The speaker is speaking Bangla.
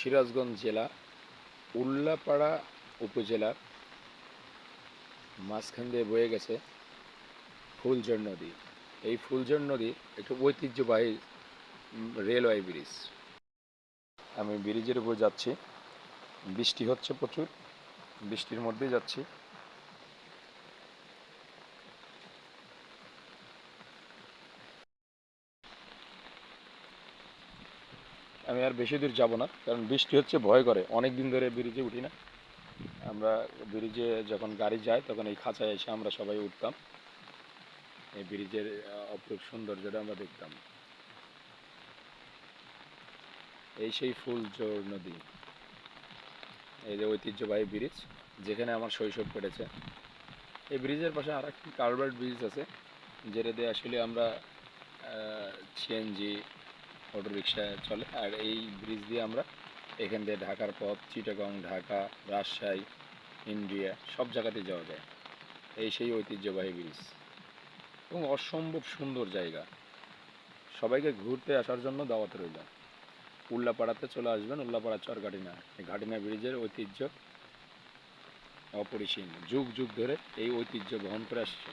সিরাজগঞ্জ জেলা উল্লাপাড়া উপজেলার মাঝখান দিয়ে বয়ে গেছে ফুলঝড় নদী। এই ফুলঝড় নদী একটি ঐতিহ্যবাহী রেলওয়ে ব্রিজ। আমি ব্রিজের উপর যাচ্ছি, বৃষ্টি হচ্ছে প্রচুর, বৃষ্টির মধ্যেই যাচ্ছি। আমি আর বেশি দূর যাব না, কারণ বৃষ্টি হচ্ছে, ভয় করে। অনেক দিন ধরে ব্রিজে উঠি না। আমরা ব্রিজে যখন গাড়ি যায় তখন এই খাঁচায় এসে আমরা সবাই উঠতাম, এই ব্রিজের অপরূপ সৌন্দর্যটা আমরা দেখতাম। এই সেই ফুলঝড় নদী, এই যে ঐতিহ্যবাহী ব্রিজ, যেখানে আমার শৈশব কেটেছে। এই ব্রিজের পাশে আর একটি কার্ভার্ড ব্রিজ আছে, যেটা দিয়ে আসলে আমরা সিএনজি অটোরিকশা চলে। আর এই ব্রিজ দিয়ে আমরা এখান দিয়ে ঢাকার পথ, চিটাগং, ঢাকা, রাজশাহী, ইন্ডিয়া সব জায়গাতে যাওয়া যায়। এই সেই ঐতিহ্যবাহী ব্রিজ এবং অসম্ভব সুন্দর জায়গা। সবাইকে ঘুরতে আসার জন্য দাওয়াত রইল। উল্লাপাড়াতে চলে আসবেন, উল্লাপাড়া চরঘাটিনা। এই ঘাটিনা ব্রিজের ঐতিহ্য অপরিসীম, যুগ যুগ ধরে এই ঐতিহ্য বহন করে আসছে।